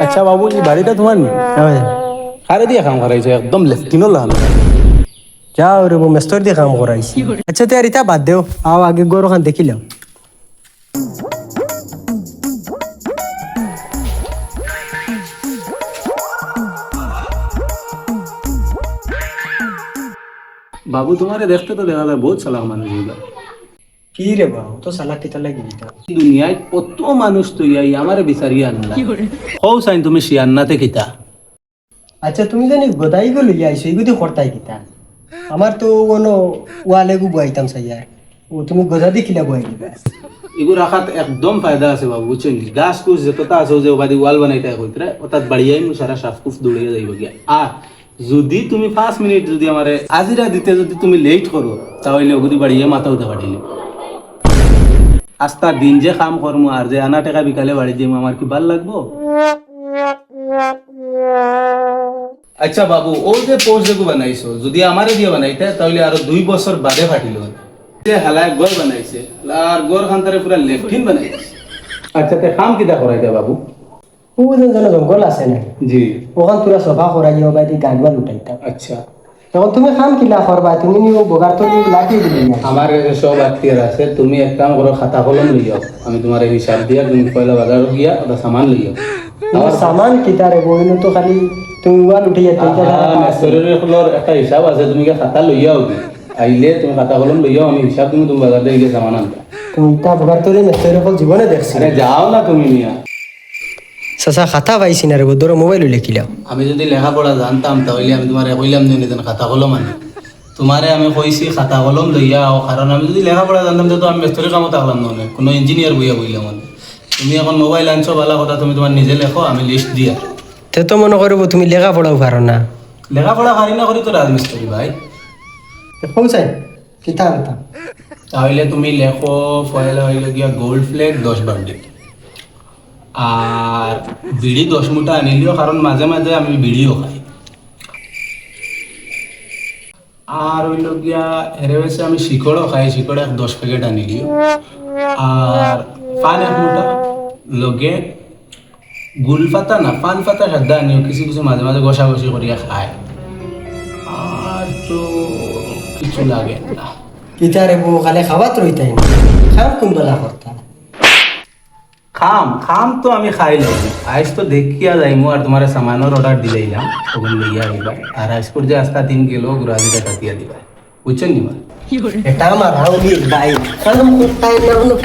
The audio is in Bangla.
আচ্ছা বাবু, এই বাড়িটা তোমার নি? কারে দিয়ে কাম করাইছো? একদম লেফটিনো লাল। যাও রে মেস্তর দিয়ে কাম করাইছি। আচ্ছা তুই আর ইটা বাদ দেও, আও আগে গরু খান দেখিলাম। বাবু তোমারে দেখতে তো দেখা যায় বহুত চালাক মানুষ এগুলা। কি রে বাবু, তো সালা কিতা লাগি দিতা? দুনিয়ায় কত মানুষ তো ইয়াই আমারে বিচারিয়া আনলা। হও সাইন তুমি শিয়ান্নাতে কিতা? আচ্ছা তুমি জানি গদাই গেলো আইসো এগুদি করতাই কিতা? আমার তো কোনো ওয়ালে গু বইতাম সাইয়ার, ও তুমি গদা দেখিলা বই দিবা। এগুলো রাখাত একদম ফায়দা আছে বাবু, বুঝছেন? গাছ কুছ যতটা আছে যে ওবাদি ওয়াল বানাইতে কইতরা ওতাত বাড়িয়াই সারা সাফকুফ দৌড়িয়ে যাইব গিয়া। আর যদি তুমি 5 মিনিট যদি আমারে আজিরা দিতে যদি তুমি লেট করো, তাহলে ওগুদি বাড়িয়ে মাথা উঠা পাঠিয়ে আস্তা দিন যে কাম করমু আর যে আনা টাকা বিকালে বাড়ি যাইমু, আমার কি ভাল লাগবো? আচ্ছা বাবু, ও যে পোস্ট যেগু বানাইছো যদি আমারে দিয়ে বানাইতে তাহলে আরো 2 বছর বাদে ফাটিল। যে হালায় গড় বানাইছে আর গড় খান্তারে পুরা লেফটিন বানাইছে। আচ্ছা তে কাম কিটা করাইতে বাবু? ও যেন জঙ্গল আছে না, জি। ওখান তোরা সভা করাইও বাইদি গান গান উঠাইতাম। আচ্ছা, তখন তুমি খাম কিলা করবা? তুমি নিও বগার তো লাগিয়ে দিলে না। আমার কাছে সব আত্মীয় আছে, তুমি এক কাম করো, খাতা কলম লইও, আমি তোমার হিসাব দিয়া তুমি পয়লা বাজার গিয়া ওটা সামান লইও। আমার সামান কিতা রে বইনো তো খালি তুমি ওয়ান উঠাইয়া দিতে শরীরের ফলর একটা হিসাব আছে, তুমি কি খাতা লইয়াও কি আইলে তুমি খাতা কলম লইয়াও, আমি হিসাব তুমি তুমি বাজার দিয়ে গিয়ে সামান আনবা। তুমি তা বগার তোরে মেসের উপর জীবনে দেখছি। আরে যাও না তুমি মিয়া। সাসা খাতা পাইছি না রে, ধরো মোবাইল লিখিলাম। আমি যদি লেখাপড়া জানতাম তাহলে আমি তোমারে কইলাম নি যেন খাতা কলম আনি। তোমারে আমি কইছি খাতা কলম লইয়া আও, কারণ আমি যদি লেখাপড়া জানতাম তো আমি মেস্তরি কামও থাকলাম না, কোনো ইঞ্জিনিয়ার বইয়া বইলাম। তুমি এখন মোবাইল আনছো ভালো কথা, তুমি তোমার নিজে লেখো, আমি লিস্ট দিয়া। তে তো মনে করবো তুমি লেখাপড়াও পারো না। লেখাপড়া পারি না করি তো রাজমিস্ত্রি ভাই। পৌঁছাই কিতা আনতাম। তাহলে তুমি লেখো পয়লা হইল গিয়া গোল্ড ফ্লেগ 10 বান্ডিল আর বিড়ি 10 মুঠা আনিলিও, কারণ মাঝে মাঝে আমি বিড়িও খাই। আর হইল গিয়া এর বেশি আমি শিকড়ও খাই, শিকড় 10 প্যাকেট আনিলিও। আর পান 1 মুঠা লগে গুল পাতা না পান পাতা সাদা আনিও, কিছু কিছু মাঝে মাঝে ঘষা ঘষি করিয়া খায়। আর তো কিছু লাগে না। কিতা রে বউ খালে খাবাত রইতাই না, খাম কোন বেলা করতা? খাম খাম তো আমি খাইলাম, আইস তো দেখিয়া যাইমু আর তোমার সামানোর অর্ডার দিলাইলাম, তখন লইয়া আইবা। আর আইস করে যে আস্তা 3 কিলো গুড়াজিটা কাটিয়া দিবা, বুঝছেন নি মা? এটা আমার হাউলি ভাই, কালম করতাই না কোনো।